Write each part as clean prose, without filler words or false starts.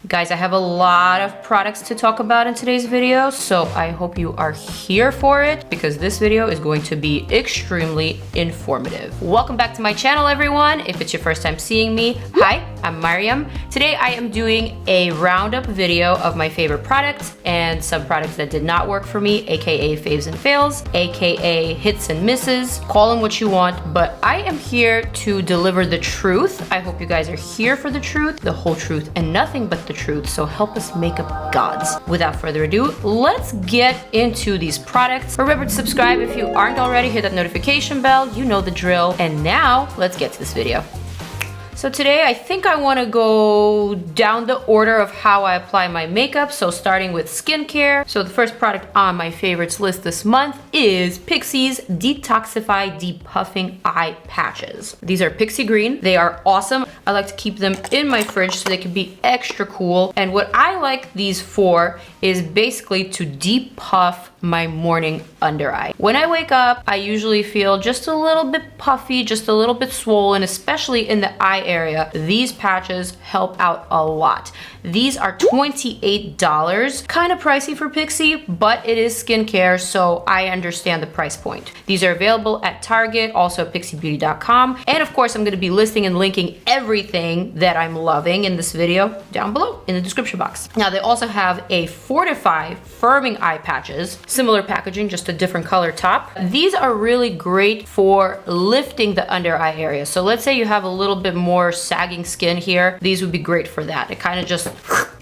Guys, I have a lot of products to talk about in today's video, so I hope you are here for it because this video is going to be extremely informative. Welcome back to my channel, everyone. If it's your first time seeing me, hi, I'm Maryam. Today I am doing a roundup video of my favorite products and some products that did not work for me, aka faves and fails, aka hits and misses. Call them what you want, but I am here to deliver the truth. I hope you guys are here for the truth, the whole truth, and nothing but the truth, so help us make up gods. Without further ado, let's get into these products. Remember to subscribe if you aren't already, hit that notification bell, you know the drill. And now, let's get to this video. So today I think I want to go down the order of how I apply my makeup. So starting with skincare. So the first product on my favorites list this month is PIXI's DetoxifEYE Depuffing Eye Patches. These are PIXI green. They are awesome. I like to keep them in my fridge so they can be extra cool. And what I like these for is basically to depuff my morning under eye. When I wake up, I usually feel just a little bit puffy, just a little bit swollen, especially in the eye area. These patches help out a lot. These are $28, kind of pricey for PIXI, but it is skincare, so I understand the price point. These are available at Target, also at PIXIBeauty.com. And of course, I'm gonna be listing and linking everything that I'm loving in this video down below in the description box. Now, they also have a FortifEYE Firming Eye Patches, similar packaging, just a different color top. These are really great for lifting the under eye area. So let's say you have a little bit more sagging skin here. These would be great for that. It kind of just,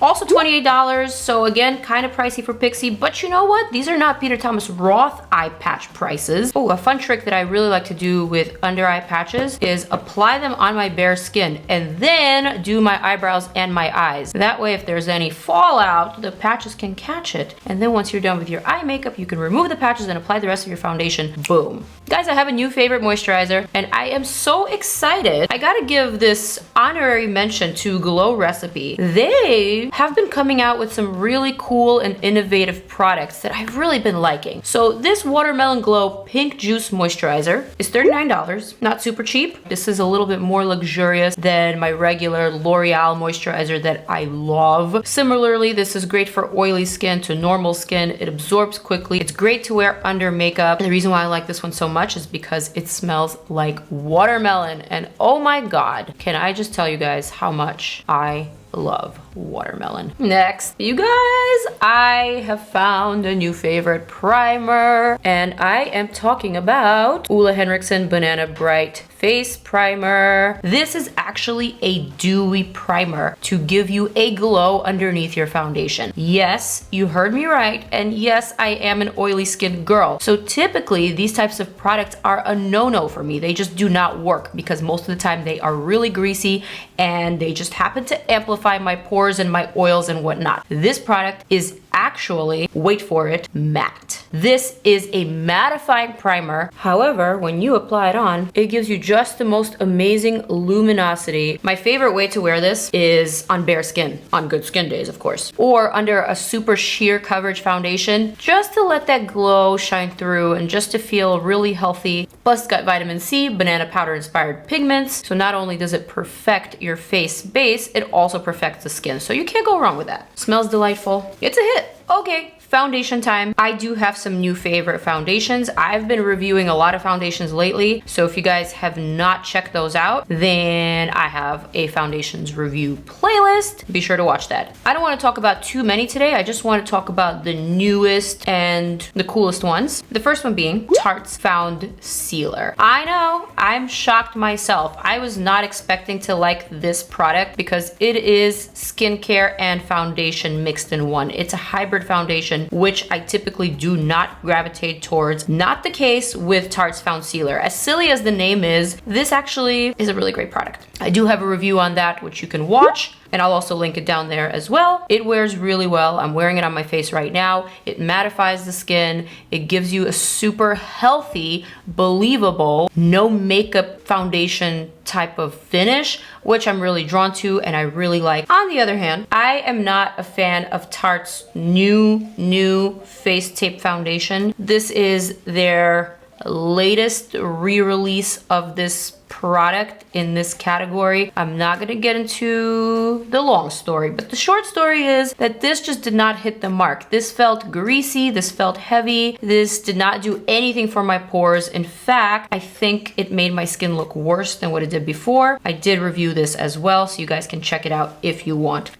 also $28. So again, kind of pricey for PIXI, but you know what? These are not Peter Thomas Roth eye patch prices. Oh, a fun trick that I really like to do with under eye patches is apply them on my bare skin and then do my eyebrows and my eyes. That way, if there's any fallout, the patches can catch it. And then once you're done with your eye makeup, you can remove the patches and apply the rest of your foundation. Boom. Guys, I have a new favorite moisturizer and I am so excited. I gotta give this honorary mention to Glow Recipe. They have been coming out with some really cool and innovative products that I've really been liking. So this Watermelon Glow Pink Juice Moisturizer is $39, not super cheap. This is a little bit more luxurious than my regular L'Oreal moisturizer that I love. Similarly, this is great for oily skin to normal skin. It absorbs quickly. It's great to wear under makeup. And the reason why I like this one so much is because it smells like watermelon. And oh my God, can I just tell you guys how much I love watermelon. Next, you guys, I have found a new favorite primer and I am talking about Ole Henriksen Banana Bright Face Primer. This is actually a dewy primer to give you a glow underneath your foundation. Yes, you heard me right, and yes, I am an oily skin girl. So typically these types of products are a no-no for me. They just do not work because most of the time they are really greasy and they just happen to amplify my pores and my oils and whatnot. This product is actually, wait for it, matte. This is a mattifying primer. However, when you apply it on, it gives you just the most amazing luminosity. My favorite way to wear this is on bare skin, on good skin days, of course, or under a super sheer coverage foundation, just to let that glow shine through and just to feel really healthy. Plus, it's got vitamin C, banana powder inspired pigments. So not only does it perfect your face base, it also perfects the skin. So you can't go wrong with that. Smells delightful. It's a hit. Okay, foundation time. I do have some new favorite foundations. I've been reviewing a lot of foundations lately, so if you guys have not checked those out, then I have a foundations review playlist. Be sure to watch that. I don't want to talk about too many today. I just want to talk about the newest and the coolest ones. The first one being Tarte's Foundcealer. I know, I'm shocked myself. I was not expecting to like this product because it is skincare and foundation mixed in one. It's a hybrid foundation, which I typically do not gravitate towards. Not the case with Tarte's Foundcealer. As silly as the name is, this actually is a really great product. I do have a review on that, which you can watch, and I'll also link it down there as well. It wears really well. I'm wearing it on my face right now. It mattifies the skin. It gives you a super healthy, believable, no makeup foundation type of finish, which I'm really drawn to and I really like. On the other hand, I am not a fan of Tarte's new face tape foundation. This is their latest re-release of this product in this category. I'm not gonna get into the long story, but the short story is that this just did not hit the mark. This felt greasy, this felt heavy, this did not do anything for my pores. In fact, I think it made my skin look worse than what it did before. I did review this as well, so you guys can check it out if you want.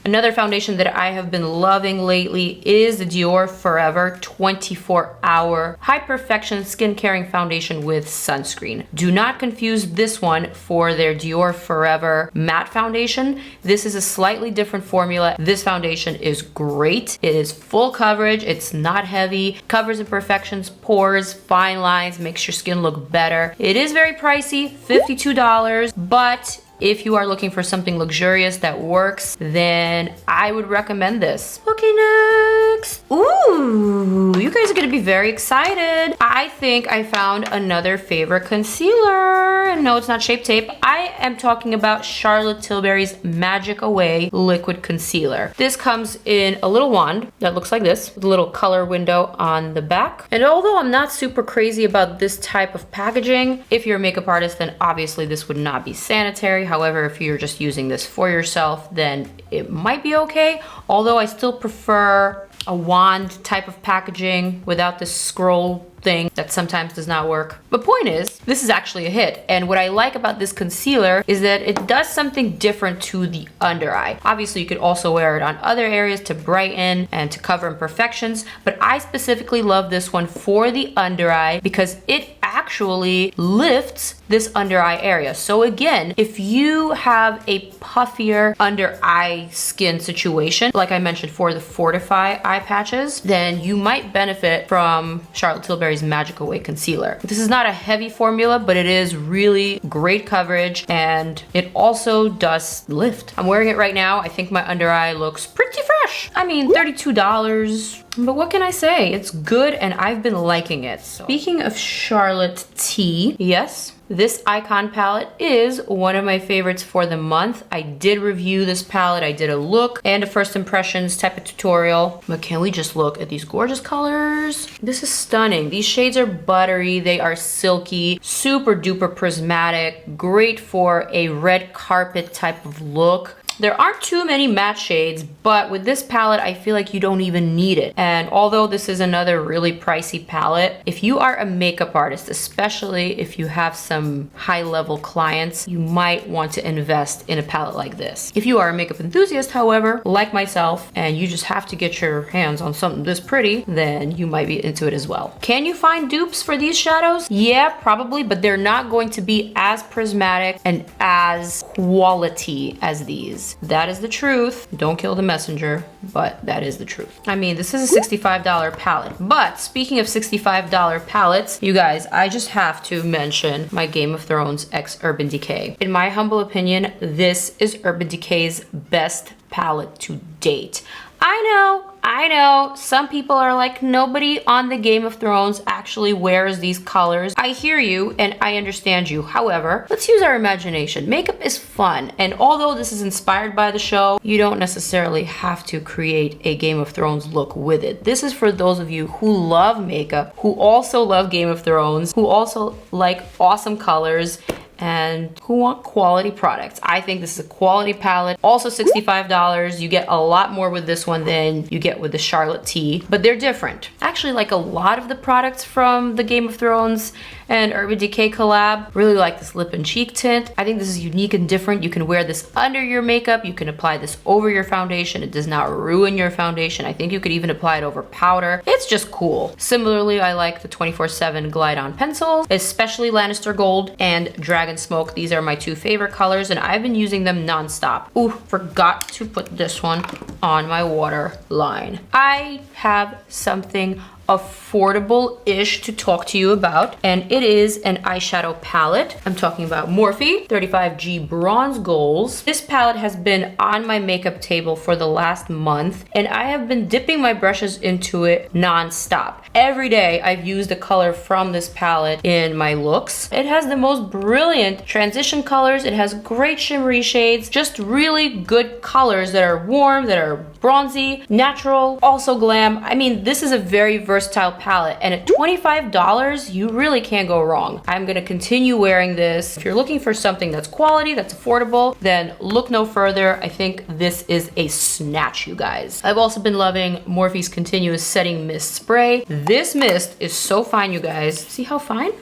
Another foundation that I have been loving lately is the DIOR Forever 24-Hour High Perfection Skin Caring Foundation with Sunscreen. Do not confuse this one for their DIOR Forever Matte Foundation. This is a slightly different formula. This foundation is great. It is full coverage. It's not heavy. Covers imperfections, pores, fine lines, makes your skin look better. It is very pricey, $52, but if you are looking for something luxurious that works, then I would recommend this. Okay, next. Ooh, you guys are gonna be very excited. I think I found another favorite concealer. And no, it's not Shape Tape. I am talking about Charlotte Tilbury's Magic Away Liquid Concealer. This comes in a little wand that looks like this, with a little color window on the back. And although I'm not super crazy about this type of packaging, if you're a makeup artist, then obviously this would not be sanitary. However, if you're just using this for yourself, then it might be okay. Although I still prefer a wand type of packaging without this scroll thing that sometimes does not work. But point is, this is actually a hit. And what I like about this concealer is that it does something different to the under eye. Obviously, you could also wear it on other areas to brighten and to cover imperfections, but I specifically love this one for the under eye because it actually lifts this under eye area. So again, if you have a puffier under eye skin situation, like I mentioned for the FortifEYE Eye Patches, then you might benefit from Charlotte Tilbury's Magic Away Concealer. This is not a heavy formula, but it is really great coverage and it also does lift. I'm wearing it right now. I think my under eye looks pretty fresh. I mean, $32. But what can I say? It's good and I've been liking it. So. Speaking of Charlotte T, yes, this Icon palette is one of my favorites for the month. I did review this palette. I did a look and a first impressions type of tutorial. But can we just look at these gorgeous colors? This is stunning. These shades are buttery. They are silky, super duper prismatic, great for a red carpet type of look. There aren't too many matte shades, but with this palette, I feel like you don't even need it. And although this is another really pricey palette, if you are a makeup artist, especially if you have some high-level clients, you might want to invest in a palette like this. If you are a makeup enthusiast, however, like myself, and you just have to get your hands on something this pretty, then you might be into it as well. Can you find dupes for these shadows? Yeah, probably, but they're not going to be as prismatic and as quality as these. That is the truth. Don't kill the messenger, but that is the truth. I mean, this is a $65 palette, but speaking of $65 palettes, you guys, I just have to mention my Game of Thrones x Urban Decay. In my humble opinion, this is Urban Decay's best palette to date. I know, some people are like, nobody on the Game of Thrones actually wears these colors. I hear you and I understand you. However, let's use our imagination. Makeup is fun. And although this is inspired by the show, you don't necessarily have to create a Game of Thrones look with it. This is for those of you who love makeup, who also love Game of Thrones, who also like awesome colors, and who want quality products. I think this is a quality palette. Also $65. You get a lot more with this one than you get with the Charlotte T, but they're different. Actually, like a lot of the products from the Game of Thrones and Urban Decay collab, really like this lip and cheek tint. I think this is unique and different. You can wear this under your makeup. You can apply this over your foundation. It does not ruin your foundation. I think you could even apply it over powder. It's just cool. Similarly, I like the 24/7 Glide On pencils, especially Lannister Gold and Dragon Smoke. These are my two favorite colors and I've been using them non-stop. Ooh, forgot to put this one on my waterline. I have something affordable-ish to talk to you about, and it is an eyeshadow palette. I'm talking about Morphe 35G Bronze Goals. This palette has been on my makeup table for the last month, and I have been dipping my brushes into it non-stop. Every day I've used a color from this palette in my looks. It has the most brilliant transition colors. It has great shimmery shades, just really good colors that are warm, that are bronzy, natural, also glam. I mean, this is a very versatile versatile palette, and at $25, you really can't go wrong. I'm gonna continue wearing this. If you're looking for something that's quality, that's affordable, then look no further. I think this is a snatch, you guys. I've also been loving Morphe's Continuous Setting Mist Spray. This mist is so fine, you guys. See how fine?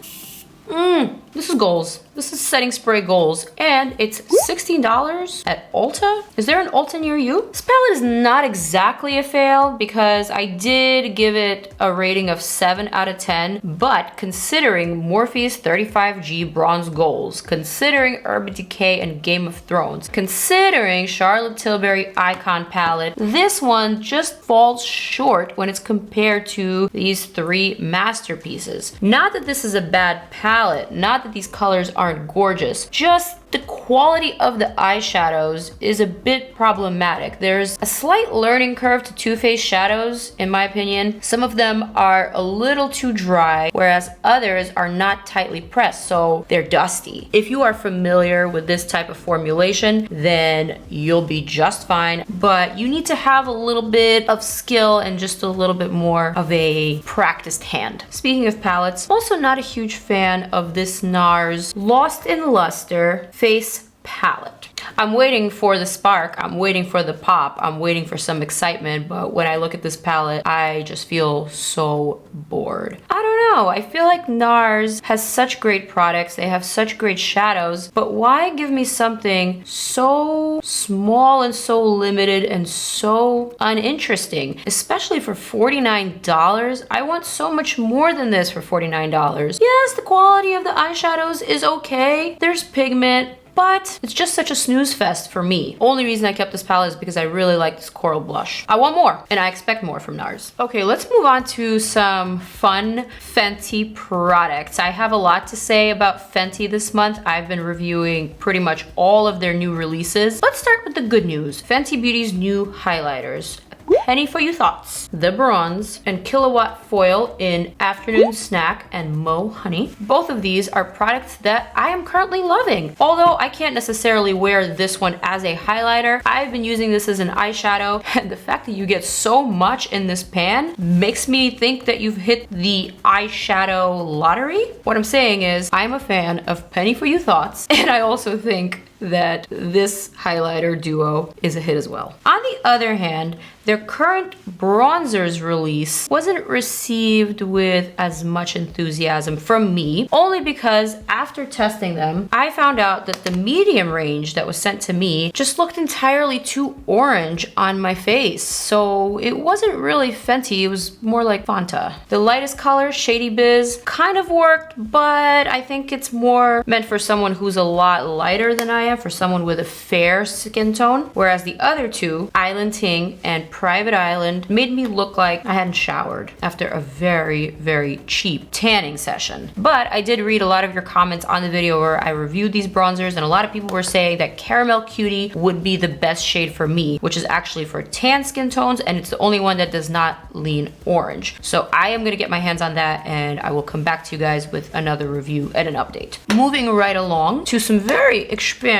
This is goals. This is setting spray goals, and it's $16 at Ulta. Is there an Ulta near you? This palette is not exactly a fail because I did give it a rating of 7 out of 10, but considering Morphe's 35G Bronze Goals, considering Urban Decay and Game of Thrones, considering Charlotte Tilbury Icon Palette, this one just falls short when it's compared to these three masterpieces. Not that this is a bad palette, not that these colors aren't gorgeous, just the quality of the eyeshadows is a bit problematic. There's a slight learning curve to Too Faced shadows, in my opinion. Some of them are a little too dry, whereas others are not tightly pressed, so they're dusty. If you are familiar with this type of formulation, then you'll be just fine, but you need to have a little bit of skill and just a little bit more of a practiced hand. Speaking of palettes, also not a huge fan of this Nars Lost in Luster Face Palette. I'm waiting for the spark, I'm waiting for the pop, I'm waiting for some excitement, but when I look at this palette, I just feel so bored. I don't know, I feel like Nars has such great products, they have such great shadows, but why give me something so small and so limited and so uninteresting? Especially for $49, I want so much more than this for $49. Yes, the quality of the eyeshadows is okay, there's pigment, but it's just such a snooze fest for me. Only reason I kept this palette is because I really like this coral blush. I want more, and I expect more from Nars. Okay, let's move on to some fun Fenty products. I have a lot to say about Fenty this month. I've been reviewing pretty much all of their new releases. Let's start with the good news. Fenty Beauty's new highlighters. Penny for You Thoughts, The Bronze, and Kilowatt Foil in Afternoon Snack and Mo Honey. Both of these are products that I am currently loving. Although I can't necessarily wear this one as a highlighter, I've been using this as an eyeshadow, and the fact that you get so much in this pan makes me think that you've hit the eyeshadow lottery. What I'm saying is, I'm a fan of Penny for You Thoughts, and I also think that this highlighter duo is a hit as well. On the other hand, their current bronzers release wasn't received with as much enthusiasm from me, only because after testing them, I found out that the medium range that was sent to me just looked entirely too orange on my face. So it wasn't really Fenty, it was more like Fanta. The lightest color, Shady Biz, kind of worked, but I think it's more meant for someone who's a lot lighter than I am, for someone with a fair skin tone, whereas the other two, Island Ting and Private Island, made me look like I hadn't showered after a very, very cheap tanning session. But I did read a lot of your comments on the video where I reviewed these bronzers, and a lot of people were saying that Caramel Cutie would be the best shade for me, which is actually for tan skin tones, and it's the only one that does not lean orange. So I am gonna get my hands on that, and I will come back to you guys with another review and an update. Moving right along to some very expensive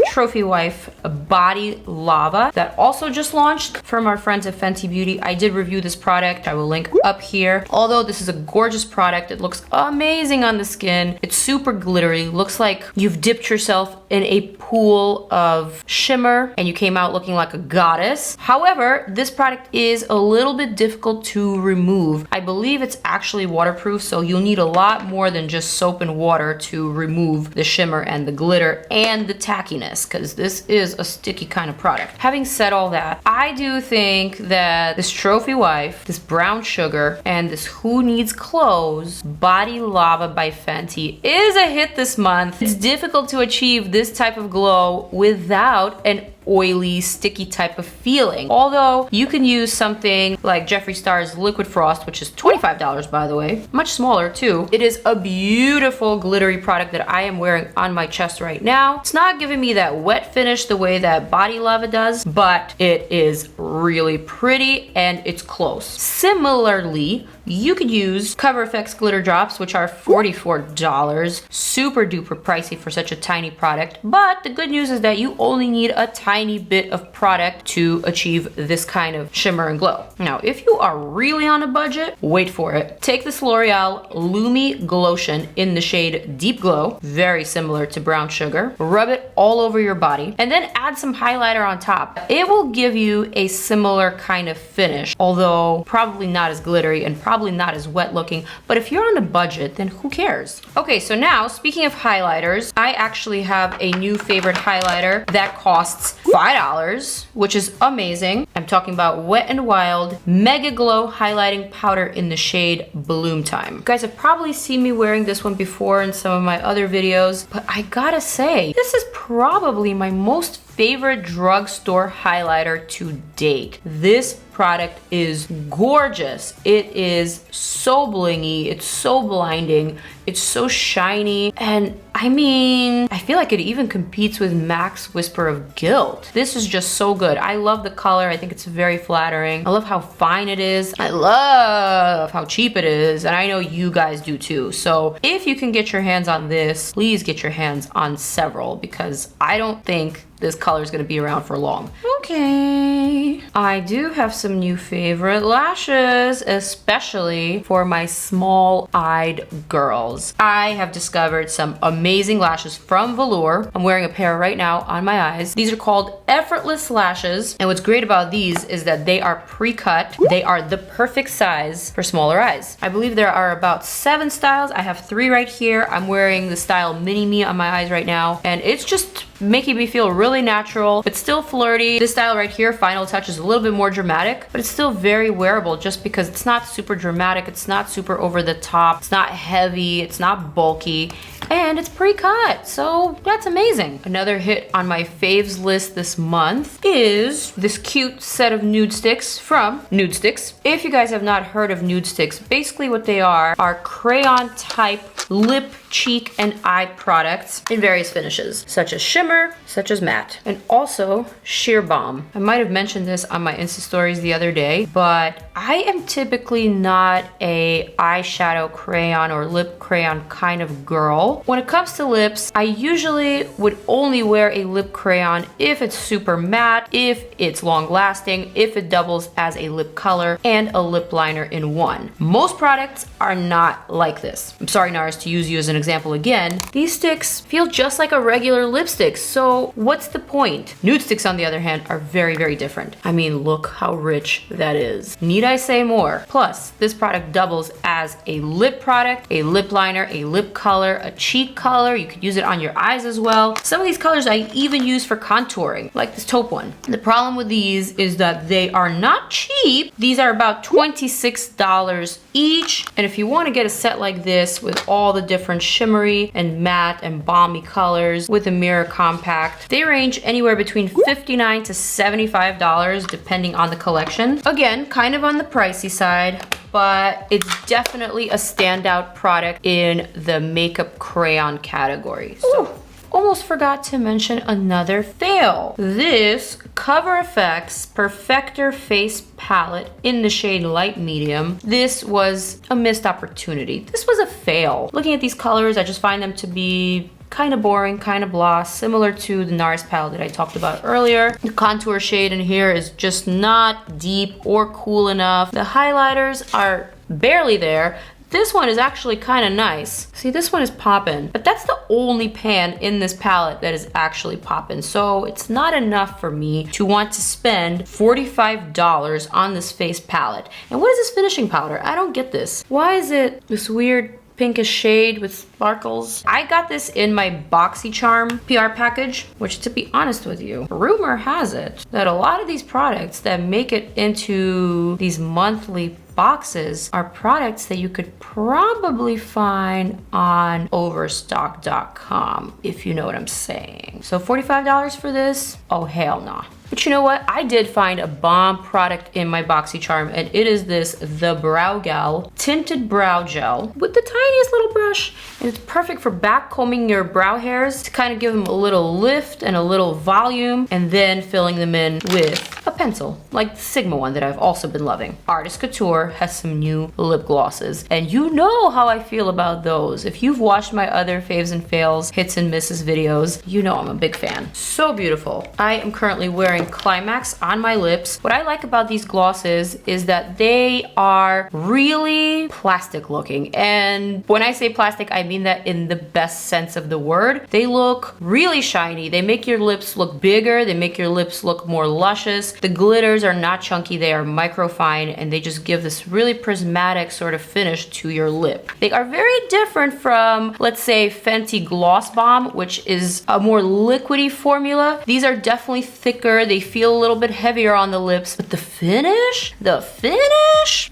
Trophy Wife Body Lava that also just launched from our friends at Fenty Beauty. I did review this product, I will link up here. Although this is a gorgeous product, it looks amazing on the skin. It's super glittery, looks like you've dipped yourself in a pool of shimmer and you came out looking like a goddess. However, this product is a little bit difficult to remove. I believe it's actually waterproof, so you'll need a lot more than just soap and water to remove the shimmer and the glitter and the tackiness, because this is a sticky kind of product. Having said all that, I do think that this Trophy Wife, this brown sugar, and this Who Needs Clothes Body Lava by Fenty is a hit this month. It's difficult to achieve this type of glow without an oily, sticky type of feeling. Although you can use something like Jeffree Star's Liquid Frost, which is $25 by the way, much smaller too. It is a beautiful glittery product that I am wearing on my chest right now. It's not giving me that wet finish the way that Body Lava does, but it is really pretty and it's close. Similarly, You could use Cover FX glitter drops, which are $44. Super duper pricey for such a tiny product, but the good news is that you only need a tiny bit of product to achieve this kind of shimmer and glow. Now, if you are really on a budget, wait for it. Take this L'Oreal Lumi Glotion in the shade Deep Glow, very similar to brown sugar. Rub it all over your body and then add some highlighter on top. It will give you a similar kind of finish, although probably not as glittery and probably not as wet looking, but if you're on a budget, then who cares? Okay, so now speaking of highlighters, I actually have a new favorite highlighter that costs $5, which is amazing. I'm talking about Wet n Wild Mega Glow Highlighting Powder in the shade Bloom Time. You guys have probably seen me wearing this one before in some of my other videos, but I gotta say, this is probably my most favorite drugstore highlighter to date. This product is gorgeous. It is so blingy, it's so blinding, it's so shiny, and I mean, I feel like it even competes with MAC's Whisper of Guilt. This is just so good. I love the color. I think it's very flattering. I love how fine it is. I love how cheap it is, and I know you guys do too. So if you can get your hands on this, please get your hands on several, because I don't think this color is going to be around for long. Okay, I do have some new favorite lashes, especially for my small-eyed girls. I have discovered some amazing lashes from Velour. I'm wearing a pair right now on my eyes. These are called Effortless Lashes, and what's great about these is that they are pre-cut. They are the perfect size for smaller eyes. I believe there are about 7 styles. I have 3 right here. I'm wearing the style Mini Me on my eyes right now, and it's just making me feel really natural, but still flirty. This style right here, Final Touch, is a little bit more dramatic, but it's still very wearable just because it's not super dramatic, it's not super over the top, it's not heavy, it's not bulky, and it's pre-cut, so that's amazing. Another hit on my faves list this month is this cute set of nude sticks from Nude Sticks. If you guys have not heard of Nude Sticks, basically what they are crayon type lip, cheek, and eye products in various finishes, such as shimmer, such as matte, and also sheer balm. I might have mentioned this on my Insta stories the other day, but I am typically not a eyeshadow crayon or lip crayon kind of girl. When it comes to lips, I usually would only wear a lip crayon if it's super matte, if it's long lasting, if it doubles as a lip color and a lip liner in one. Most products are not like this. I'm sorry, Nars, to use you as an example again. These sticks feel just like a regular lipstick, so what's the point? Nude sticks, on the other hand, are very, very different. I mean, look how rich that is. Need I say more? Plus, this product doubles as a lip product, a lip liner, a lip color, a cheek color. You could use it on your eyes as well. Some of these colors I even use for contouring, like this taupe one. The problem with these is that they are not cheap. These are about $26 each, and if you want to get a set like this with all the different shimmery and matte and balmy colors with a mirror compact, they range anywhere between $59 to $75 depending on the collection. Again, kind of on the pricey side, but it's definitely a standout product in the makeup crayon category. So, almost forgot to mention another fail. This Cover FX Perfector Face Palette in the shade Light Medium. This was a missed opportunity. This was a fail. Looking at these colors, I just find them to be kind of boring, kind of blah, similar to the Nars palette that I talked about earlier. The contour shade in here is just not deep or cool enough. The highlighters are barely there. This one is actually kind of nice. See, this one is poppin', but that's the only pan in this palette that is actually poppin'. So it's not enough for me to want to spend $45 on this face palette. And what is this finishing powder? I don't get this. Why is it this weird pinkish shade with sparkles? I got this in my BoxyCharm PR package, which, to be honest with you, rumor has it that a lot of these products that make it into these monthly boxes are products that you could probably find on overstock.com, if you know what I'm saying. So $45 for this? Oh, hell nah. But you know what? I did find a bomb product in my BoxyCharm, and it is this The Brow Gal Tinted Brow Gel with the tiniest little brush. And it's perfect for back combing your brow hairs to kind of give them a little lift and a little volume, and then filling them in with a pencil, like the Sigma one that I've also been loving. Artist Couture has some new lip glosses, and you know how I feel about those. If you've watched my other faves and fails, hits and misses videos, you know I'm a big fan. So beautiful. I am currently wearing Climax on my lips. What I like about these glosses is that they are really plastic looking. And when I say plastic, I mean that in the best sense of the word. They look really shiny. They make your lips look bigger. They make your lips look more luscious. The glitters are not chunky. They are microfine, and they just give this really prismatic sort of finish to your lip. They are very different from, let's say, Fenty Gloss Bomb, which is a more liquidy formula. These are definitely thicker. They feel a little bit heavier on the lips, but the finish,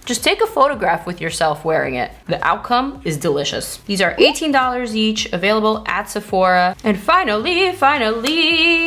just take a photograph with yourself wearing it. The outcome is delicious. These are $18 each, available at Sephora. And finally,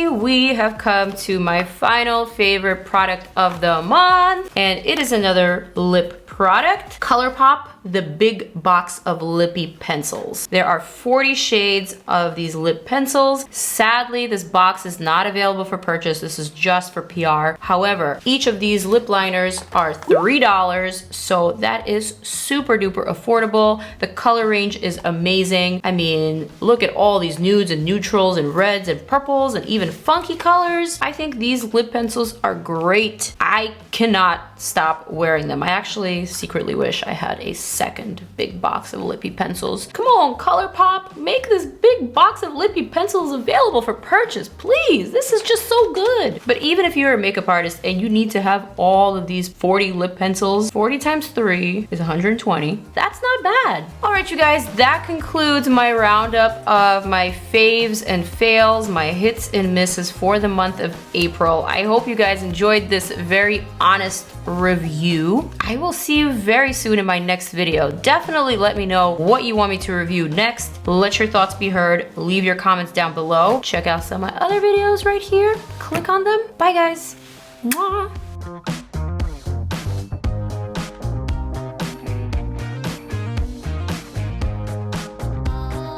we have come to my final favorite product of the month, and it is another lip product. ColourPop, the big box of lippy pencils. There are 40 shades of these lip pencils. Sadly, this box is not available for purchase. This is just for PR. However, each of these lip liners are $3, so that is super duper affordable. The color range is amazing. I mean, look at all these nudes and neutrals and reds and purples and even funky colors. I think these lip pencils are great. I cannot stop wearing them. I actually secretly wish I had a second big box of lippy pencils. Come on, ColourPop, make this big box of lippy pencils available for purchase, please. This is just so good. But even if you're a makeup artist and you need to have all of these 40 lip pencils, 40 times 3 is 120. That's not bad. All right, you guys, that concludes my roundup of my faves and fails, my hits and misses for the month of April. I hope you guys enjoyed this very honest review. I will see you very soon in my next video. Definitely let me know what you want me to review next. Let your thoughts be heard. Leave your comments down below. Check out some of my other videos right here. Click on them. Bye guys. Mwah.